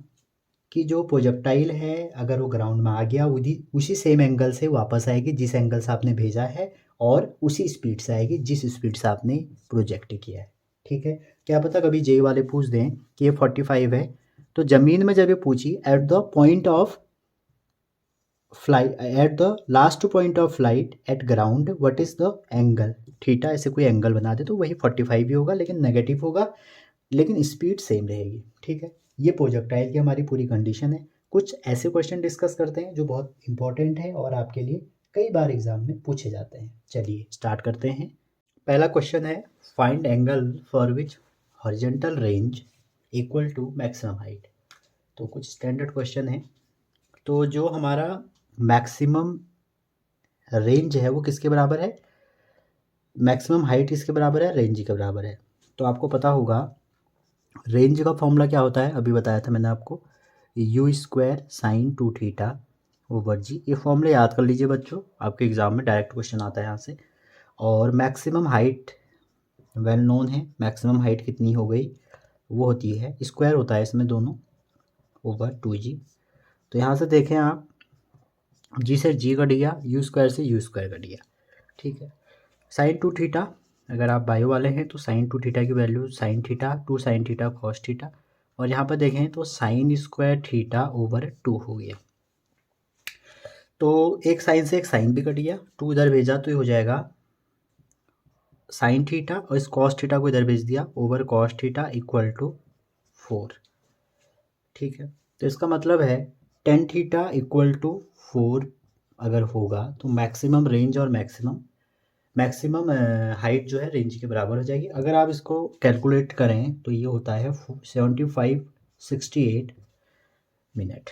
कि जो प्रोजेक्टाइल है अगर वो ग्राउंड में आ गया उसी सेम एंगल से वापस आएगी जिस एंगल से आपने भेजा है, और उसी स्पीड से आएगी जिस स्पीड से आपने प्रोजेक्ट किया है। ठीक है, क्या पता कभी जे वाले पूछ दें कि ये 45 है, तो ज़मीन में जब ये पूछी at the point of flight, at the last point of flight eight ground what is the angle theta, ऐसे कोई एंगल बना दे तो वही 45 ही होगा, लेकिन नेगेटिव होगा, लेकिन स्पीड सेम रहेगी। ठीक है, ये प्रोजेक्टाइल की हमारी पूरी कंडीशन है। कुछ ऐसे क्वेश्चन डिस्कस करते हैं जो बहुत इंपॉर्टेंट है और आपके लिए कई बार एग्जाम में पूछे जाते हैं। चलिए स्टार्ट करते हैं। पहला क्वेश्चन है find angle for which horizontal range equal to maximum height. तो कुछ स्टैंडर्ड क्वेश्चन है। तो जो हमारा मैक्सिमम रेंज है वो किसके बराबर है, मैक्सिमम हाइट किसके बराबर है, रेंज के बराबर है। तो आपको पता होगा रेंज का फॉर्मूला क्या होता है, अभी बताया था मैंने आपको, u square sine 2 theta over g. ये फॉर्मूला याद कर लीजिए बच्चों, आपके एग्जाम में डायरेक्ट क्वेश्चन आता है यहाँ से। और मैक्सिमम हाइट वेल नोन है, मैक्सिमम हाइट कितनी हो गई, वो होती है स्क्वायर होता है इसमें दोनों ओवर 2g। तो यहाँ से देखें आप, जी से जी कट गया, यू स्क्वायर से यू स्क्वायर कट गया। ठीक है, साइन 2 थीटा, अगर आप बायो वाले हैं तो साइन 2 थीटा की value sine theta 2 sine theta cos theta, और यहाँ पर देखें तो साइन स्क्वायर थीटा ओवर 2 हो गया। तो एक साइन से एक साइन भी कट गया, 2 इधर भेजा तो ये हो जाएगा साइन थीटा, और इस कॉस थीटा को इधर भेज दिया over cos theta equal to 4। ठीक है, तो इसका मतलब है टेन थीटा इक्वल टू 4 अगर होगा तो मैक्सिमम रेंज और मैक्सिमम हाइट जो है रेंज के बराबर हो जाएगी। अगर आप इसको कैलकुलेट करें तो ये होता है 75-68 मिनट।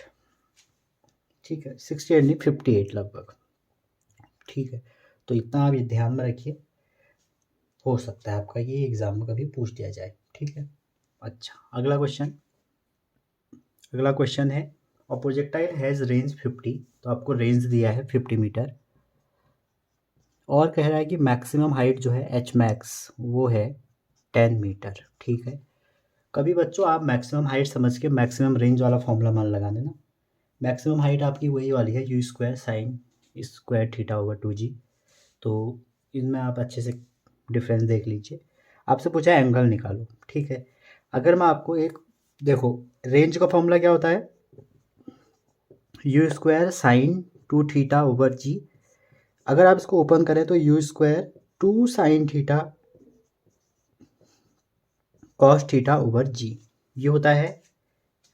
ठीक है, 68 नहीं 58 लगभग। ठीक है, तो इतना आप ये ध्यान में रखिए, हो सकता है आपका ये एग्ज़ाम में कभी पूछ दिया जाए। ठीक है, अच्छा अगला क्वेश्चन है और प्रोजेक्टाइल हैज़ रेंज 50, तो आपको रेंज दिया है 50 मीटर, और कह रहा है कि मैक्सिमम हाइट जो है एच मैक्स वो है 10 मीटर। ठीक है, कभी बच्चों आप मैक्सिमम हाइट समझ के मैक्सिमम रेंज वाला फॉर्मूला मान लगा देना। मैक्सिमम हाइट आपकी वही वाली है u square sine square theta over 2g। तो इनमें आप अच्छे से डिफरेंस देख लीजिए। आपसे पूछा है एंगल निकालो। ठीक है, अगर मैं आपको एक देखो, रेंज का फॉर्मूला क्या होता है, u square sine 2 theta over g. अगर आप इसको ओपन करें तो u square 2 sine theta cos theta over g, ये होता है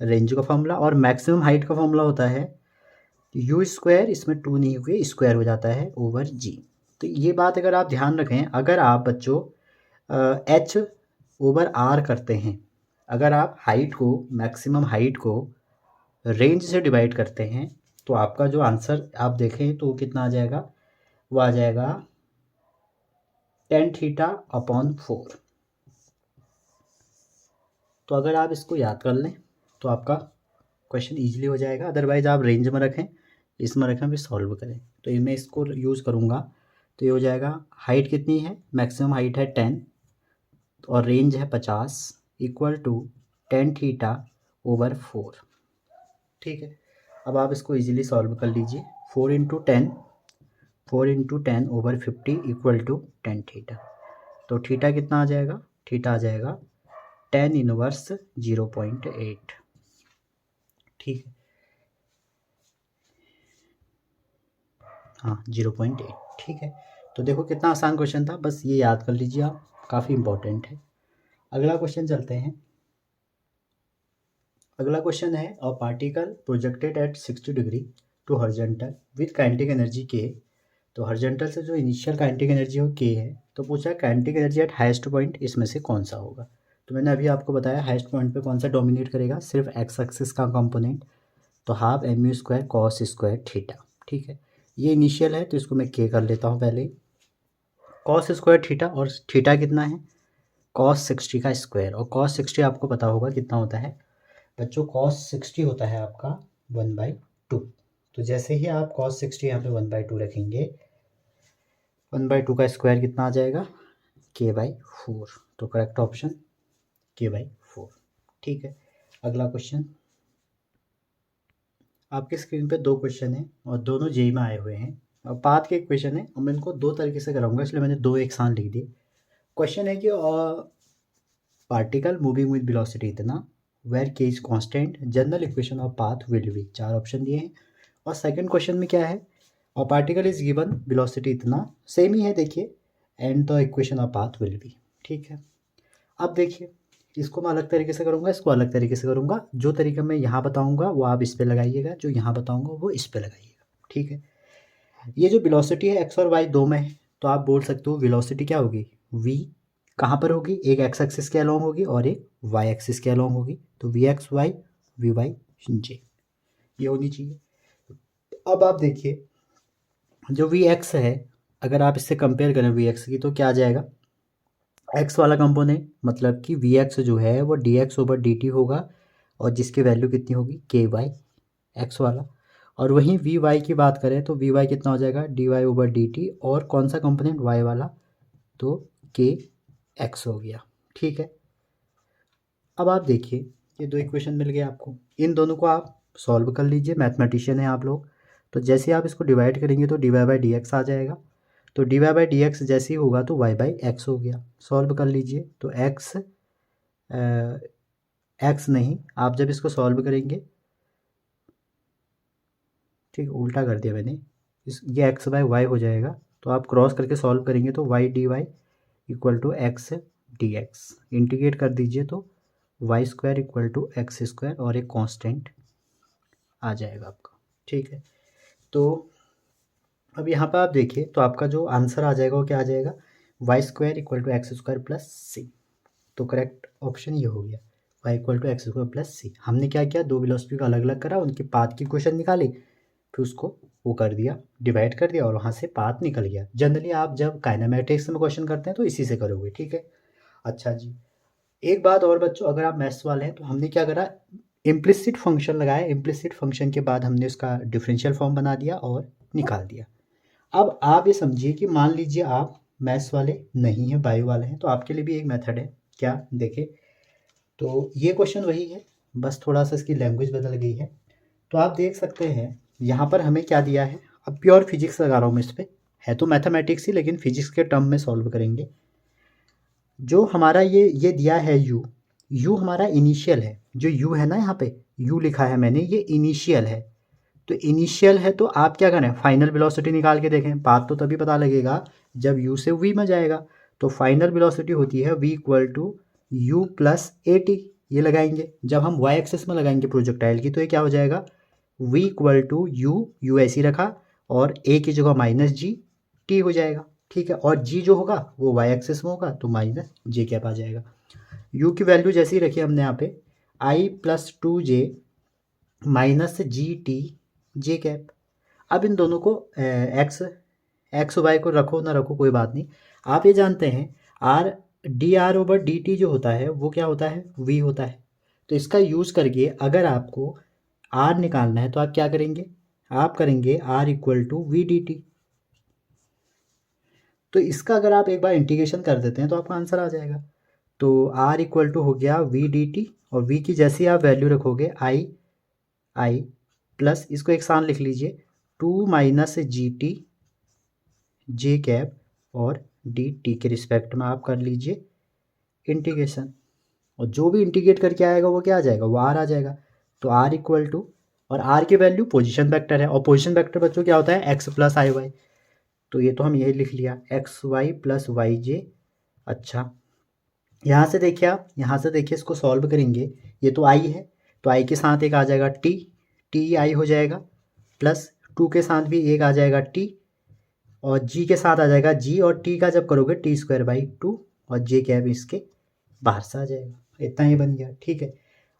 रेंज का फॉर्मूला। और मैक्सिमम हाइट का फॉर्मूला होता है यू स्क्वायर, इसमें 2 नहीं हुए स्क्वायर हो जाता है ओवर जी। तो ये बात अगर आप ध्यान रखें, अगर आप बच्चों एच ओवर आर करते हैं, अगर आप हाइट को मैक्सिमम हाइट को रेंज से डिवाइड करते हैं तो आपका जो आंसर आप देखें तो कितना आ जाएगा, वो आ जाएगा 10 थीटा अपॉन 4। तो अगर आप इसको याद कर लें तो आपका क्वेश्चन ईजिली हो जाएगा। अदरवाइज़ आप रेंज में रखें, इसमें रखें, फिर सॉल्व करें। तो ये मैं इसको यूज़ करूँगा तो ये हो जाएगा, हाइट कितनी है, मैक्सिमम हाइट है 10 और रेंज है 50 equal to tan theta over 4। ठीक है, अब आप इसको इजीली सॉल्व कर लीजिए। 4 into 10 over 50 equal to tan theta. तो थीटा कितना आ जाएगा, थीटा आ जाएगा tan इनवर्स 0.8। ठीक है, हाँ 0.8। ठीक है, तो देखो कितना आसान क्वेश्चन था, बस ये याद कर लीजिए आप, काफ़ी इंपॉर्टेंट है। अगला क्वेश्चन चलते हैं। अगला क्वेश्चन है, a particle projected at 60 degree to horizontal with kinetic energy के। तो हॉरिजॉन्टल से जो इनिशियल काइनेटिक एनर्जी है के है, तो पूछा है kinetic energy at highest point इसमें से कौन सा होगा। तो मैंने अभी आपको बताया हाईएस्ट पॉइंट पे कौन सा डोमिनेट करेगा, सिर्फ एक्स एक्सिस का कंपोनेंट, तो half m u square cos square theta. ठीक है, ये इनिशियल है तो इसको मैं के कर लेता हूँ पहले, कॉस स्क्वायर थीटा, और थीटा कितना है, कॉस 60 का स्क्वायर, और कॉस 60 आपको पता होगा कितना होता है बच्चों, कॉस 60 होता है आपका 1/2। तो जैसे ही आप कॉस 60 यहाँ पे 1/2 रखेंगे, 1/2 का स्क्वायर कितना आ जाएगा, k/4। तो करेक्ट ऑप्शन k/4। ठीक है, अगला क्वेश्चन। आपके स्क्रीन पे 2 क्वेश्चन हैं और दोनों जेई में आए हुए हैं, और पाथ के क्वेश्चन है और मैं इनको 2 तरीके से कराऊंगा, इसलिए मैंने 2 एक साथ लिख दिए। क्वेश्चन है कि पार्टिकल मूविंग विद वेलोसिटी इतना, वेयर के is constant, general equation of path will be. 4 option दिए हैं। और सेकंड क्वेश्चन में क्या है, और पार्टिकल इज गिवन वेलोसिटी इतना, सेम ही है देखिए, and the equation of path will be. ठीक है, अब देखिए इसको मैं अलग तरीके से करूँगा, इसको अलग तरीके से करूँगा। जो तरीका मैं यहाँ बताऊँगा वो आप इस पे लगाइएगा, जो यहाँ बताऊँगा वो इस पे लगाइएगा। ठीक है, ये जो वेलोसिटी है एक्स और वाई दो में है, तो आप बोल सकते हो वेलोसिटी क्या होगी, वी कहाँ पर होगी, एक एक्स एक्सिस के अलोंग होगी और एक वाई एक्सिस के अलोंग होगी, तो v x y v y j ये होनी चाहिए। अब आप देखिए जो वी एक्स है, अगर आप इससे कंपेयर करें वी एक्स की, तो क्या आ जाएगा, एक्स वाला कंपोनेंट, मतलब कि वी एक्स जो है वो D x over d T होगा, और जिसकी वैल्यू कितनी होगी, के वाई एक्स वाला। और वहीं वी वाई की बात करें तो वी वाई कितना हो जाएगा, d y over d t, और कौन सा कंपोनेंट, वाई वाला, तो के एक्स हो गया। ठीक है, अब आप देखिए ये 2 इक्वेशन मिल गए आपको, इन दोनों को आप सॉल्व कर लीजिए, मैथमेटिशियन है आप लोग। तो जैसे आप इसको डिवाइड करेंगे तो d y by d x आ जाएगा, तो d y by d x जैसे ही होगा तो वाई बाई एक्स हो गया। सॉल्व कर लीजिए, तो एक्स एक्स नहीं, आप जब इसको सॉल्व करेंगे, ठीक उल्टा कर दिया मैंने, ये एक्स बाय वाई हो जाएगा, तो आप क्रॉस करके सॉल्व करेंगे तो y d y equal to x d x, integrate कर दीजिए तो y square equal to x square, और एक कांस्टेंट आ जाएगा आपका। ठीक है, तो अब यहाँ पर आप देखिए तो आपका जो आंसर आ जाएगा वो क्या आ जाएगा, y square equal to x square plus c. तो करेक्ट ऑप्शन ये हो गया, y equal to x square plus c. हमने क्या किया, 2 वेलोसिटी को अलग अलग करा, उनके पाथ की क्वेश्चन निकाली, फिर उसको वो कर दिया, डिवाइड कर दिया, और वहाँ से पाथ निकल गया। जनरली आप जब काइनेमेटिक्स में क्वेश्चन करते हैं तो इसी से करोगे। ठीक है, अच्छा जी, एक बात और बच्चों, अगर आप मैथ्स वाले हैं तो हमने क्या करा, इम्प्लिसिट फंक्शन लगाया, इम्प्लिसिट फंक्शन के बाद हमने उसका डिफरेंशियल फॉर्म बना दिया और निकाल दिया। अब आप ये समझिए कि मान लीजिए आप मैथ्स वाले नहीं हैं, बायो वाले हैं, तो आपके लिए भी एक मेथड है, क्या देखे, तो ये क्वेश्चन वही है, बस थोड़ा सा इसकी लैंग्वेज बदल गई है। तो आप देख सकते हैं यहाँ पर हमें क्या दिया है, अब प्योर फिजिक्स लगा रहा हूँ मैं इस पर, है तो मैथमेटिक्स ही लेकिन फिजिक्स के टर्म में सॉल्व करेंगे। जो हमारा ये दिया है यू हमारा इनिशियल है, जो यू है ना यहाँ पे यू लिखा है मैंने, ये इनिशियल है। तो इनिशियल है तो आप क्या करें, फाइनल वेलोसिटी निकाल के देखें, पाथ तो तभी पता लगेगा जब यू से वी में जाएगा। तो फाइनल वेलोसिटी होती है v equal to u plus a t, ये लगाएंगे। जब हम वाई एक्सिस में लगाएंगे प्रोजेक्टाइल की, तो ये क्या हो जाएगा, v इक्वल टू यू ऐसी रखा, और a की जगह माइनस जी टी हो जाएगा। ठीक है, और g जो होगा वो y एक्सिस में होगा, तो माइनस जे कैप आ जाएगा। u की वैल्यू जैसी रखी हमने यहाँ पे i plus 2j minus g T J cap. अब इन दोनों को एक्स वाई को रखो ना रखो कोई बात नहीं, आप ये जानते हैं R D R over d T जो होता है वो क्या होता है, v होता है। तो इसका यूज़ करके अगर आपको आर निकालना है तो आप क्या करेंगे, आप करेंगे r equal to v d t. तो इसका अगर आप एक बार इंटीग्रेशन कर देते हैं तो आपका आंसर आ जाएगा। तो r इक्वल टू हो गया v dt, और v की जैसी आप वैल्यू रखोगे i प्लस इसको एक साथ लिख लीजिए 2 माइनस जी टी जे कैप और डी टी के रिस्पेक्ट में आप कर लीजिए इंटीग्रेशन, और जो भी इंटीग्रेट करके आएगा वो क्या आ जाएगा, वो आर आ जाएगा। तो आर इक्वल टू, और आर की वैल्यू पोजीशन वेक्टर है, और पोजीशन वेक्टर बच्चों क्या होता है, एक्स प्लस आई वाई। तो ये तो हम यही लिख लिया एक्स वाई प्लस वाई जे। अच्छा, यहाँ से देखिए, आप यहाँ से देखिए इसको सॉल्व करेंगे, ये तो आई है तो आई के साथ एक आ जाएगा टी आई हो जाएगा, प्लस 2 के साथ भी एक आ जाएगा टी, और जी के साथ आ जाएगा जी, और टी का जब करोगे टी स्क्वायर बाई 2, और जे कैप इसके बाहर से आ जाएगा। इतना ही बन गया, ठीक है।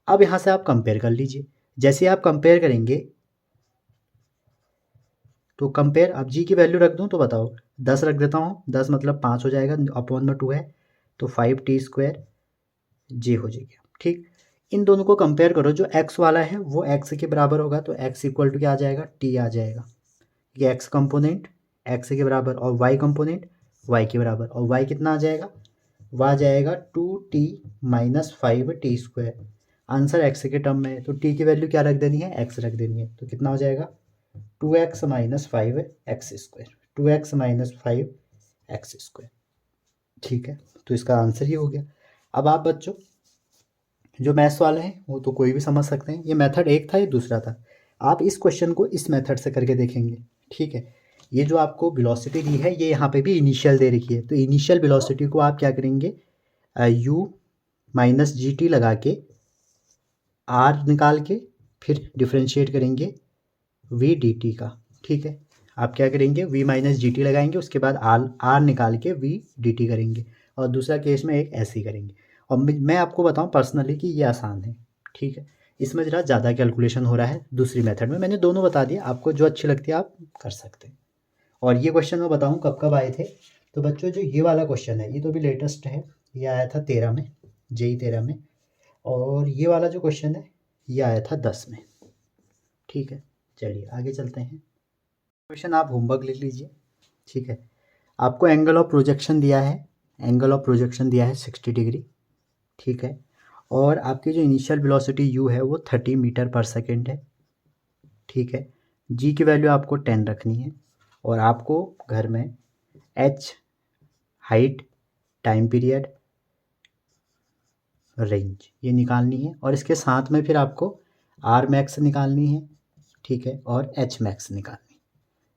अब यहाँ से आप कंपेयर कर लीजिए, जैसे आप कंपेयर करेंगे तो कंपेयर, अब जी की वैल्यू रख दूँ तो बताओ, 10 रख देता हूँ, 10 मतलब 5 हो जाएगा, अपॉन में 2 है तो 5 टी स्क्वायर जे हो जाएगा, ठीक। इन दोनों को कंपेयर करो, जो x वाला है वो x के बराबर होगा तो x इक्वल टू क्या आ जाएगा, t आ जाएगा। ये x कंपोनेंट x के बराबर, और y कंपोनेंट y के बराबर, और y कितना आ जाएगा, वह आ जाएगा 2t minus 5t square. Answer x के टर्म में है तो t की वैल्यू क्या रख देनी है, x रख देनी है, तो कितना हो जाएगा 2x minus 5x square, 2x minus 5x square, ठीक है। तो इसका आंसर ये हो गया। अब आप बच्चों जो मैथ्स वाले हैं वो तो कोई भी समझ सकते हैं, ये मेथड एक था, ये दूसरा था। आप इस क्वेश्चन को इस मेथड से करके देखेंगे, ठीक है। ये जो आपको वेलोसिटी दी है ये यहाँ पे भी इनिशियल दे रखी है, तो इनिशियल वेलोसिटी को आप क्या करेंगे, u माइनस जी टी लगा के r निकाल के फिर डिफ्रेंशिएट करेंगे v डी टी का, ठीक है। आप क्या करेंगे, v माइनस जी टी लगाएंगे, उसके बाद r निकाल के v डी टी करेंगे, और दूसरा केस में एक ऐसे ही करेंगे। और मैं आपको बताऊं पर्सनली कि ये आसान है, ठीक है। इसमें ज़रा ज़्यादा कैलकुलेशन हो रहा है दूसरी मेथड में, मैंने दोनों बता दिया, आपको जो अच्छी लगती है आप कर सकते हैं। और ये क्वेश्चन मैं बताऊं कब कब आए थे, तो बच्चों जो ये वाला क्वेश्चन है ये तो अभी लेटेस्ट है, ये आया था 13 में, JEE 13 में, और ये वाला जो क्वेश्चन है ये आया था 10 में, ठीक है। चलिए आगे चलते हैं। क्वेश्चन आप होमवर्क लिख लीजिए, ठीक है। आपको एंगल ऑफ प्रोजेक्शन दिया है, एंगल ऑफ प्रोजेक्शन दिया है 60 डिग्री, ठीक है। और आपकी जो इनिशियल वेलोसिटी u है वो 30 मीटर पर सेकेंड है, ठीक है। g की वैल्यू आपको 10 रखनी है, और आपको घर में h height, time period, range ये निकालनी है, और इसके साथ में फिर आपको r मैक्स निकालनी है, ठीक है, और h मैक्स निकालनी है,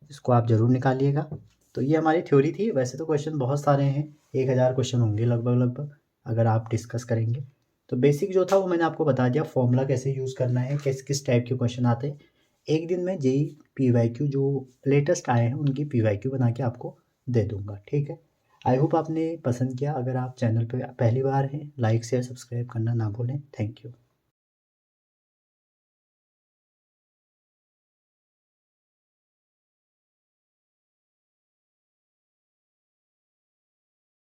इसको आप ज़रूर निकालिएगा। तो ये हमारी थ्योरी थी, वैसे तो क्वेश्चन बहुत सारे हैं, 1000 क्वेश्चन होंगे लगभग अगर आप डिस्कस करेंगे। तो बेसिक जो था वो मैंने आपको बता दिया, फॉर्मूला कैसे यूज़ करना है, किस टाइप के क्वेश्चन आते हैं। एक दिन में JEE PYQ जो लेटेस्ट आए हैं उनकी PYQ बना के आपको दे दूँगा, ठीक है। आई होप आपने पसंद किया। अगर आप चैनल पे पहली बार हैं, लाइक शेयर सब्सक्राइब करना ना भूलें। Thank you.